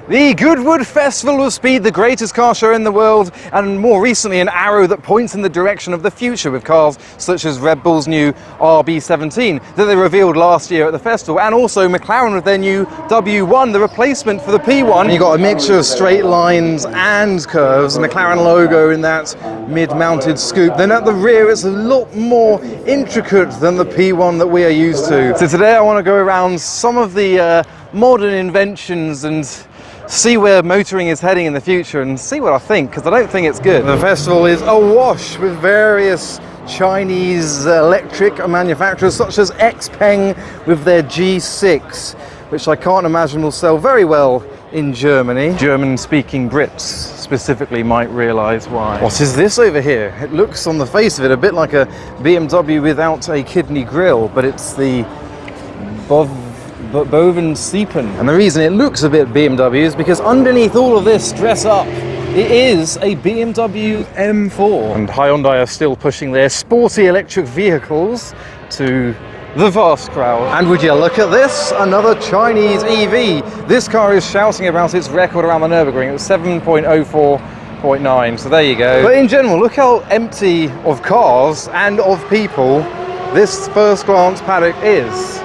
The Goodwood Festival of Speed, the greatest car show in the world, and more recently an arrow that points in the direction of the future with cars such as Red Bull's new RB17 that they revealed last year at the festival, and also McLaren with their new W1, the replacement for the P1. You've got a mixture of straight lines and curves, McLaren logo in that mid-mounted scoop. Then at the rear it's a lot more intricate than the P1 that we are used to. So today I want to go around some of the modern inventions and see where motoring is heading in the future and see what I think, because I don't think it's good. The festival is awash with various Chinese electric manufacturers such as XPeng with their G6, which I can't imagine will sell very well in Germany. German-speaking Brits specifically might realise why. What is this over here? It looks on the face of it a bit like a BMW without a kidney grille, but it's the Boven Siepen. And the reason it looks a bit BMW is because underneath all of this dress up, it is a BMW M4. And Hyundai are still pushing their sporty electric vehicles to the vast crowd. And would you look at this? Another Chinese EV. This car is shouting about its record around the Nürburgring. It was 7.04.9, so there you go. But in general, look how empty of cars and of people this first glance paddock is.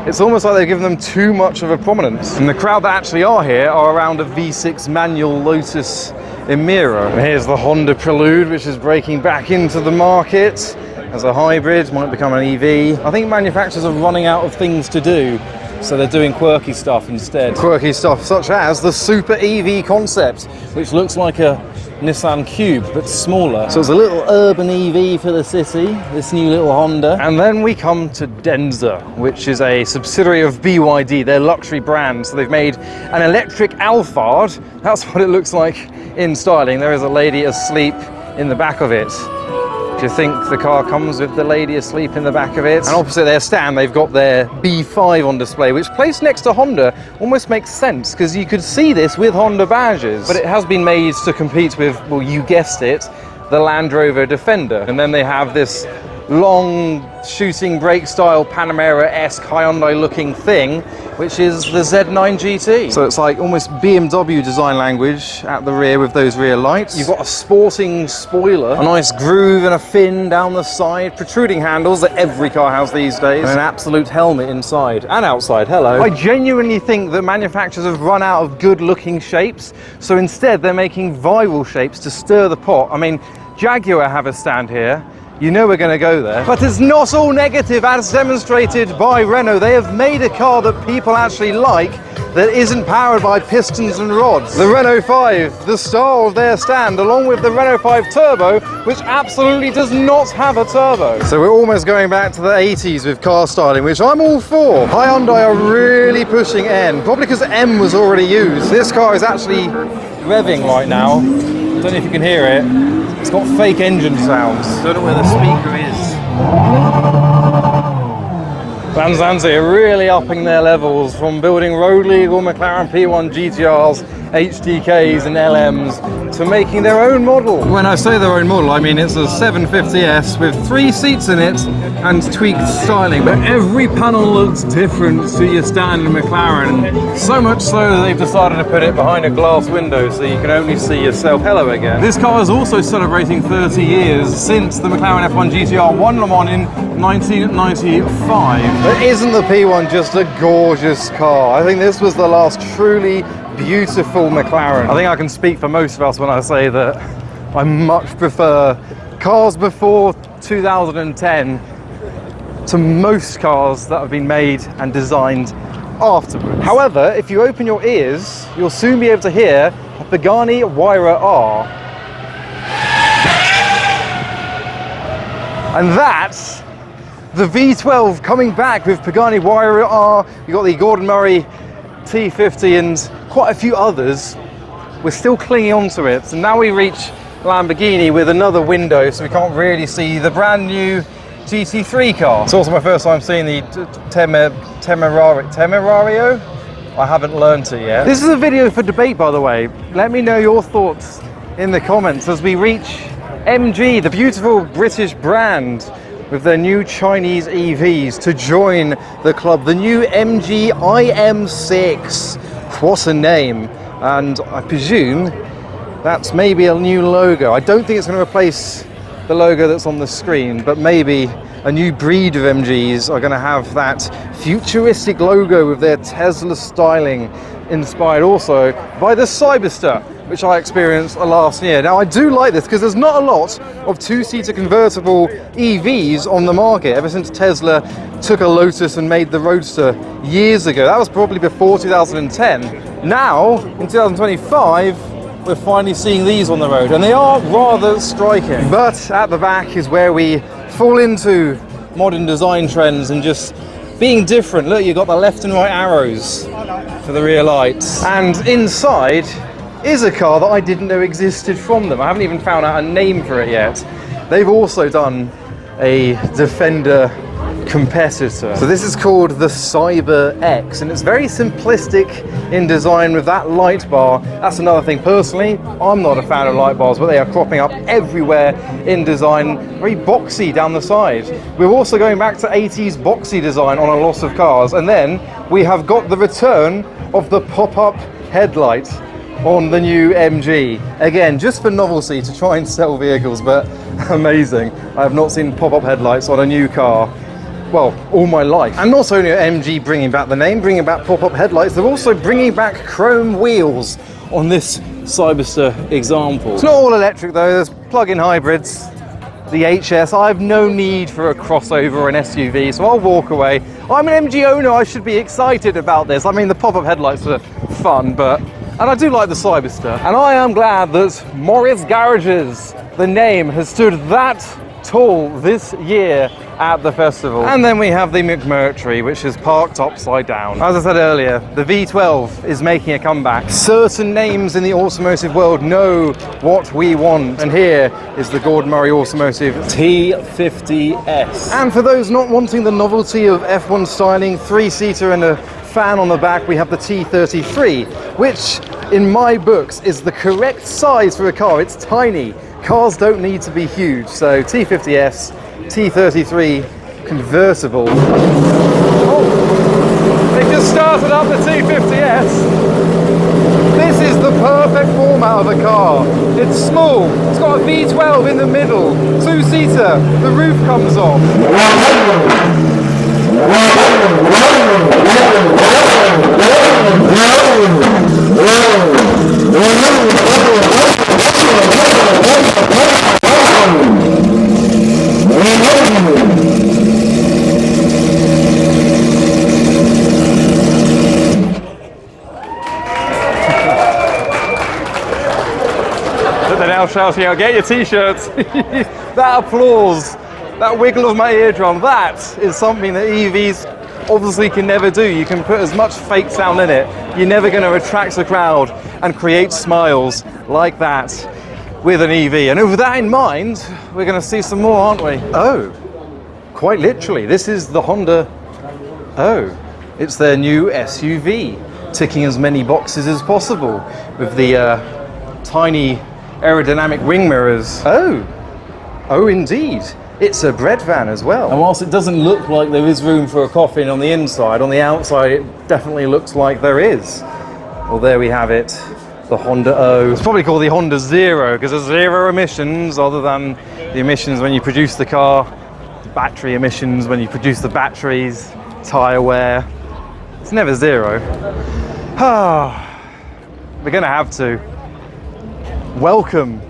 It's almost like they've given them too much of a prominence. And the crowd that actually are here are around a V6 manual Lotus Emira. And here's the Honda Prelude, which is breaking back into the market as a hybrid, might become an EV. I think manufacturers are running out of things to do, so they're doing quirky stuff instead. Quirky stuff such as the Super EV concept, which looks like a Nissan Cube, but smaller. So it's a little urban EV for the city, this new little Honda. And then we come to Denza, which is a subsidiary of BYD, their luxury brand. So they've made an electric Alphard. That's what it looks like in styling. There is a lady asleep in the back of it. Do you think the car comes with the lady asleep in the back of it? And opposite their stand, they've got their B5 on display, which placed next to Honda almost makes sense because you could see this with Honda badges. But it has been made to compete with, well, you guessed it, the Land Rover Defender. And then they have this long shooting brake style Panamera-esque Hyundai looking thing, which is the Z9 GT. So it's like almost BMW design language at the rear with those rear lights. You've got a sporting spoiler, a nice groove and a fin down the side, protruding handles that every car has these days, and an absolute helmet inside and outside. Hello. I genuinely think that manufacturers have run out of good looking shapes, so instead they're making viral shapes to stir the pot. I mean, Jaguar have a stand here. You know we're going to go there. But it's not all negative, as demonstrated by Renault. They have made a car that people actually like that isn't powered by pistons and rods. The Renault 5, the star of their stand, along with the Renault 5 Turbo, which absolutely does not have a turbo. So we're almost going back to the 80s with car styling, which I'm all for. Hyundai are really pushing N, probably because M was already used. This car is actually revving right now. I don't know if you can hear it. It's got fake engine sounds. Don't know where the speaker is. Van Zandt are really upping their levels from building road legal McLaren P1 GTRs, HDKs and LMs to making their own model. When I say their own model, I mean it's a 750S with 3 seats in it and tweaked styling, but every panel looks different to your standard McLaren, so much so that they've decided to put it behind a glass window so you can only see yourself. Hello again. This car is also celebrating 30 years since the McLaren F1 GTR won Le Mans in 1995. But isn't the P1 just a gorgeous car? I think this was the last truly beautiful McLaren. I think I can speak for most of us when I say that I much prefer cars before 2010 to most cars that have been made and designed afterwards. However, if you open your ears, you'll soon be able to hear a Pagani Huayra R. And that's the V12 coming back with Pagani Huayra R. You've got the Gordon Murray T50 and quite a few others. We're still clinging onto it. So now we reach Lamborghini with another window, so we can't really see the brand new GT3 car. It's also my first time seeing the Temerario. I haven't learned it yet. This is a video for debate, by the way. Let me know your thoughts in the comments as we reach MG, the beautiful British brand, with their new Chinese EVs to join the club. The new MG IM6 What a name. And I presume that's maybe a new logo. I don't think it's going to replace the logo that's on the screen, but maybe a new breed of MGs are going to have that futuristic logo with their Tesla styling, inspired also by the Cyberster, which I experienced last year. Now I do like this because there's not a lot of two-seater convertible EVs on the market ever since Tesla took a Lotus and made the Roadster years ago. That was probably before 2010. Now, in 2025, we're finally seeing these on the road, and they are rather striking. But at the back is where we fall into modern design trends and just being different. Look, you've got the left and right arrows for the rear lights. And inside is a car that I didn't know existed from them. I haven't even found out a name for it yet. They've also done a Defender competitor. So this is called the Cyber X, and it's very simplistic in design with that light bar. That's another thing. Personally, I'm not a fan of light bars, but they are cropping up everywhere in design. Very boxy down the side. We're also going back to 80s boxy design on a lot of cars, and then we have got the return of the pop-up headlight on the new MG. Again, just for novelty, to try and sell vehicles, but amazing. I have not seen pop-up headlights on a new car, well, all my life. And not only are MG bringing back the name, bringing back pop-up headlights, they're also bringing back chrome wheels on this Cyberster example. It's not all electric though, there's plug-in hybrids, the HS. I have no need for a crossover or an SUV, so I'll walk away. I'm an MG owner, I should be excited about this. I mean, the pop-up headlights are fun, and I do like the Cyberster. And I am glad that Morris Garages, the name, has stood that tall this year at the festival. And then we have the McMurtry, which is parked upside down. As I said earlier, the V12 is making a comeback. Certain names in the automotive world know what we want, and here is the Gordon Murray Automotive T50S. And for those not wanting the novelty of F1 styling, three-seater and a fan on the back, we have the T33, which in my books is the correct size for a car. It's tiny. Cars don't need to be huge, so T50S, T33 convertible. Oh, they just started up the T50S. This is the perfect format of a car. It's small, it's got a V12 in the middle, two-seater, the roof comes off. They're now shouting out, get your t-shirts. That applause, that wiggle of my eardrum, that is something that EVs obviously can never do. You can put as much fake sound in it, you're never going to attract a crowd and create smiles like that with an EV. And with that in mind, we're going to see some more, aren't we? Oh, quite literally, this is the Honda. Oh, it's their new SUV, ticking as many boxes as possible with the tiny aerodynamic wing mirrors. Oh indeed. It's a bread van as well. And whilst it doesn't look like there is room for a coffin on the inside, on the outside it definitely looks like there is. Well, there we have it, the Honda O. It's probably called the Honda Zero because there's zero emissions other than the emissions when you produce the car, battery emissions when you produce the batteries, tyre wear. It's never zero. We're gonna have to. Welcome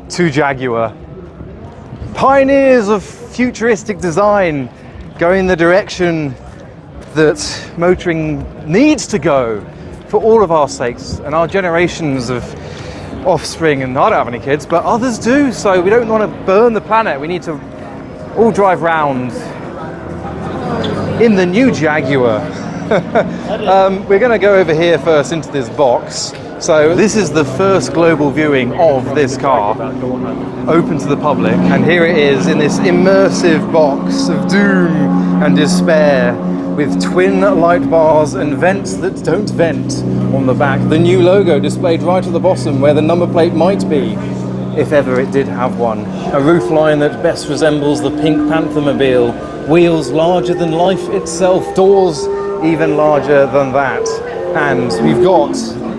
to Jaguar. Pioneers of futuristic design, going the direction that motoring needs to go for all of our sakes and our generations of offspring. And I don't have any kids, but others do, so we don't want to burn the planet. We need to all drive round in the new Jaguar. We're going to go over here first into this box. So this is the first global viewing of this car, open to the public, and here it is in this immersive box of doom and despair with twin light bars and vents that don't vent on the back. The new logo displayed right at the bottom where the number plate might be, if ever it did have one. A roofline that best resembles the Pink Panther-mobile, wheels larger than life itself, doors even larger than that. And we've got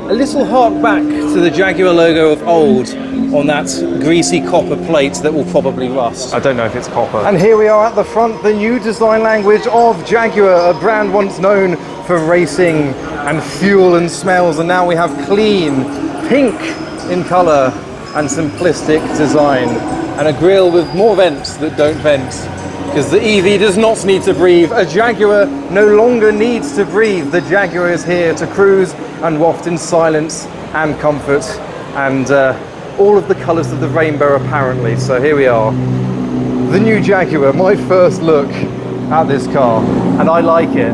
a little hark back to the Jaguar logo of old on that greasy copper plate that will probably rust. I don't know if it's copper. And here we are at the front, the new design language of Jaguar, a brand once known for racing and fuel and smells, and now we have clean pink in colour and simplistic design, and a grille with more vents that don't vent, because the EV does not need to breathe. A Jaguar no longer needs to breathe. The Jaguar is here to cruise and waft in silence and comfort, and all of the colours of the rainbow apparently. So here we are, the new Jaguar, my first look at this car, and I like it.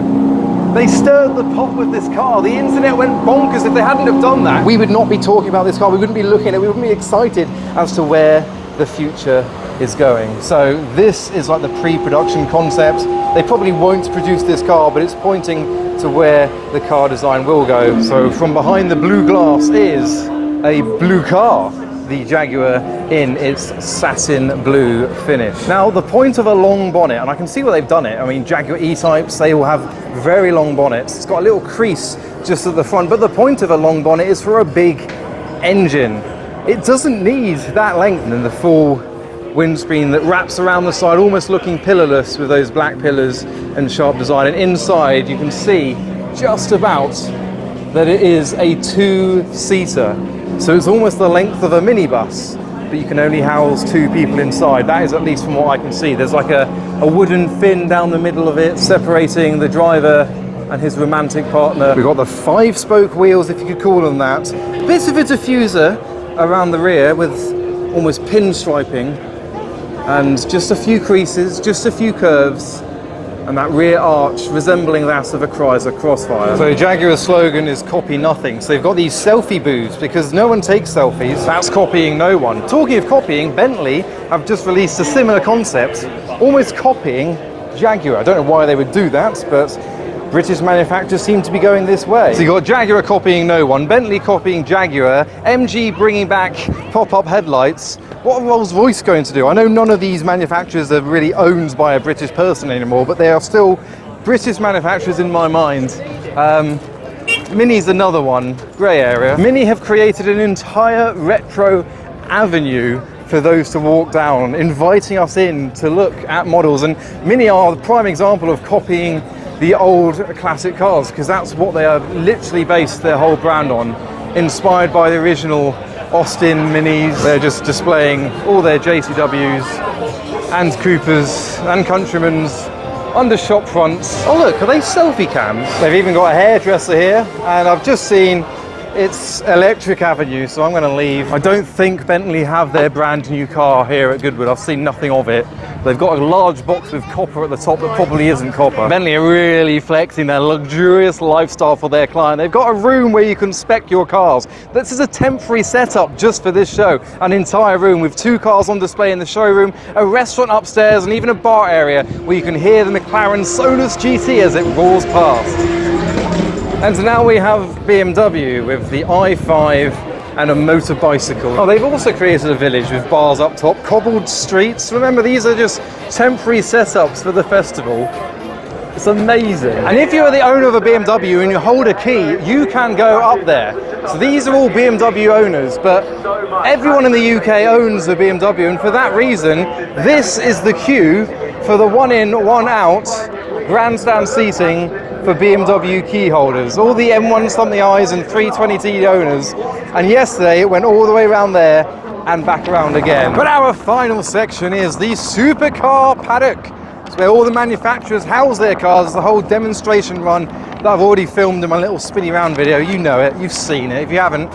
They stirred the pot with this car. The internet went bonkers. If they hadn't have done that, we would not be talking about this car. We wouldn't be looking at it. We wouldn't be excited as to where the future is going. So this is like the pre-production concept. They probably won't produce this car, but it's pointing to where the car design will go. So from behind the blue glass is a blue car, the Jaguar in its satin blue finish. Now the point of a long bonnet, and I can see where they've done it. I mean, Jaguar E-Types, they will have very long bonnets. It's got a little crease just at the front, but the point of a long bonnet is for a big engine. It doesn't need that length, and the full windscreen that wraps around the side, almost looking pillarless with those black pillars and sharp design. And inside you can see just about that it is a two-seater. So it's almost the length of a minibus, but you can only house two people inside. That is at least from what I can see. There's like a wooden fin down the middle of it, separating the driver and his romantic partner. We've got the 5-spoke wheels, if you could call them that. Bits of a diffuser around the rear with almost pinstriping, and just a few creases, just a few curves, and that rear arch resembling that of a Chrysler Crossfire. So Jaguar's slogan is copy nothing. So they've got these selfie booths because no one takes selfies. That's copying no one. Talking of copying, Bentley have just released a similar concept, almost copying Jaguar. I don't know why they would do that, but British manufacturers seem to be going this way. So you've got Jaguar copying no one, Bentley copying Jaguar, MG bringing back pop-up headlights. What are Rolls-Royce going to do? I know none of these manufacturers are really owned by a British person anymore, but they are still British manufacturers in my mind. Mini's another one, grey area. Mini have created an entire retro avenue for those to walk down, inviting us in to look at models. And Mini are the prime example of copying the old classic cars, because that's what they are literally based their whole brand on, inspired by the original Austin Minis. They're just displaying all their JCWs and Coopers and Countrymans under shop fronts. Oh look, are they selfie cams? They've even got a hairdresser here, and I've just seen it's Electric Avenue, so I'm going to leave. I don't think Bentley have their brand new car here at Goodwood. I've seen nothing of it. They've got a large box with copper at the top that probably isn't copper. Bentley are really flexing their luxurious lifestyle for their client. They've got a room where you can spec your cars. This is a temporary setup just for this show. An entire room with 2 cars on display in the showroom, a restaurant upstairs, and even a bar area where you can hear the McLaren Solus GT as it roars past. And so now we have BMW with the i5 and a motor bicycle. Oh, they've also created a village with bars up top, cobbled streets. Remember, these are just temporary setups for the festival. It's amazing. And if you're the owner of a BMW and you hold a key, you can go up there. So these are all BMW owners, but everyone in the UK owns a BMW, and for that reason, this is the queue for the 1 in, 1 out grandstand seating for BMW key holders. All the M1 something I's and 320T owners. And yesterday it went all the way around there and back around again. But our final section is the Supercar paddock. It's where all the manufacturers house their cars. It's the whole demonstration run that I've already filmed in my little spinny round video. You know it, you've seen it. If you haven't,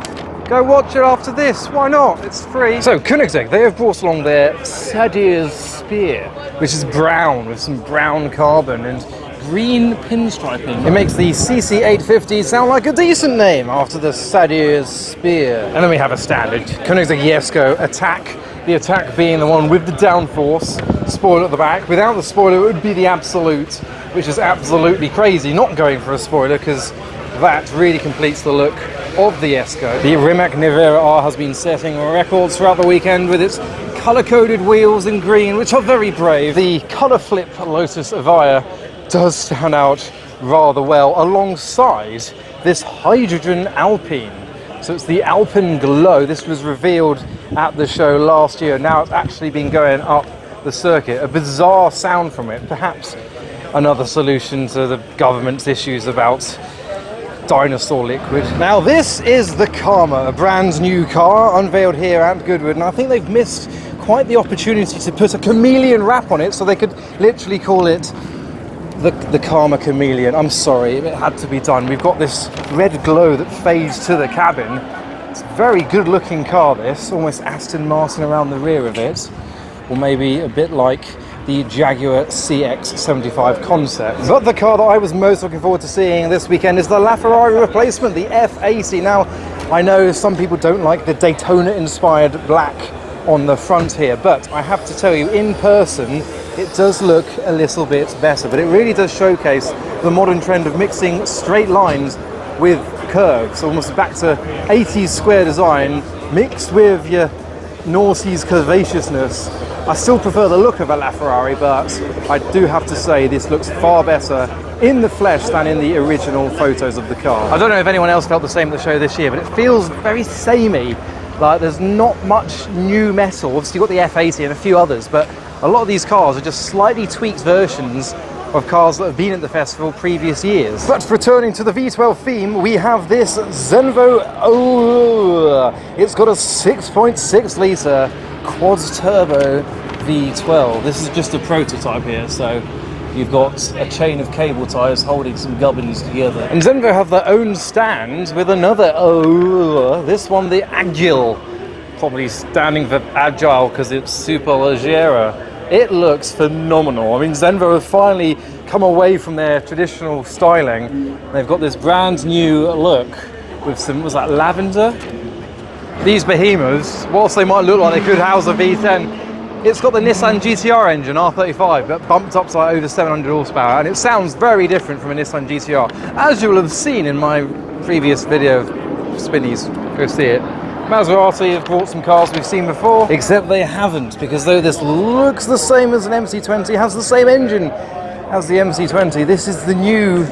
go watch it after this. Why not? It's free. So Koenigsegg, they have brought along their Sadier's Spear, which is brown with some brown carbon and green pinstriping. It makes the CC850 sound like a decent name after the Sadier's Spear. And then we have a standard Koenigsegg Jesko Attack. The Attack being the one with the downforce spoiler at the back. Without the spoiler, it would be the Absolute, which is absolutely crazy not going for a spoiler, because that really completes the look of the Jesko. The Rimac Nevera R has been setting records throughout the weekend with its colour-coded wheels in green, which are very brave. The colour flip Lotus Evija does stand out rather well alongside this hydrogen Alpine. So it's the Alpine Glow. This was revealed at the show last year. Now it's actually been going up the circuit. A bizarre sound from it. Perhaps another solution to the government's issues about dinosaur liquid. Now this is the Karma, a brand new car unveiled here at Goodwood, and I think they've missed quite the opportunity to put a chameleon wrap on it, so they could literally call it the Karma Chameleon. I'm sorry, it had to be done. We've got this red glow that fades to the cabin. It's a very good looking car, this, almost Aston Martin around the rear of it, or maybe a bit like the Jaguar CX-75 concept. But the car that I was most looking forward to seeing this weekend is the LaFerrari replacement, the F80. Now, I know some people don't like the Daytona-inspired black on the front here, but I have to tell you, in person, it does look a little bit better, but it really does showcase the modern trend of mixing straight lines with curves, almost back to 80s square design, mixed with your noughties curvaceousness. I still prefer the look of a LaFerrari, but I do have to say this looks far better in the flesh than in the original photos of the car. I don't know if anyone else felt the same at the show this year, but it feels very samey. Like there's not much new metal. Obviously you've got the F80 and a few others, but a lot of these cars are just slightly tweaked versions of cars that have been at the festival previous years. But returning to the V12 theme, we have this Zenvo. It's got a 6.6 litre quad turbo V12. This is just a prototype here, so you've got a chain of cable ties holding some gubbins together. And Zenvo have their own stand with another this one, the Agile, probably standing for agile because it's super leggera. It looks phenomenal. I mean, Zenvo have finally come away from their traditional styling. They've got this brand new look with some, was that lavender? These behemoths, whilst they might look like they could house a V10, it's got the Nissan GTR engine, R35, but bumped up to like over 700 horsepower, and it sounds very different from a Nissan GTR, as you will have seen in my previous video of Spinnies. Go see it. Maserati have brought some cars we've seen before, except they haven't, because though this looks the same as an MC20, has the same engine as the MC20, this is the new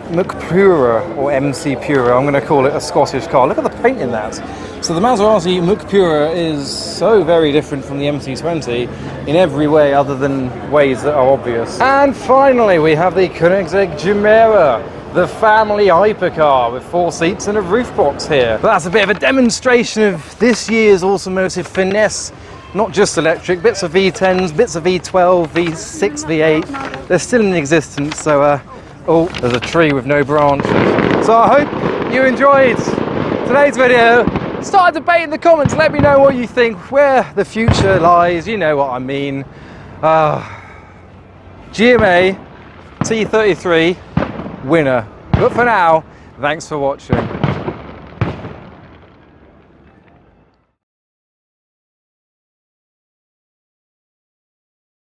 Mcpura, or MC Pura. I'm going to call it a Scottish car. Look at the paint in that. So the Maserati Mcpura is so very different from the MC20 in every way other than ways that are obvious. And finally we have the Koenigsegg Chimera, the family hypercar with 4 seats and a roof box here. But that's a bit of a demonstration of this year's automotive finesse. Not just electric, bits of V10s, bits of V12, V6, V8. They're still in existence, so oh, there's a tree with no branches. So I hope you enjoyed today's video. Start a debate in the comments, let me know what you think, where the future lies, you know what I mean. GMA T33 winner. But for now, thanks for watching.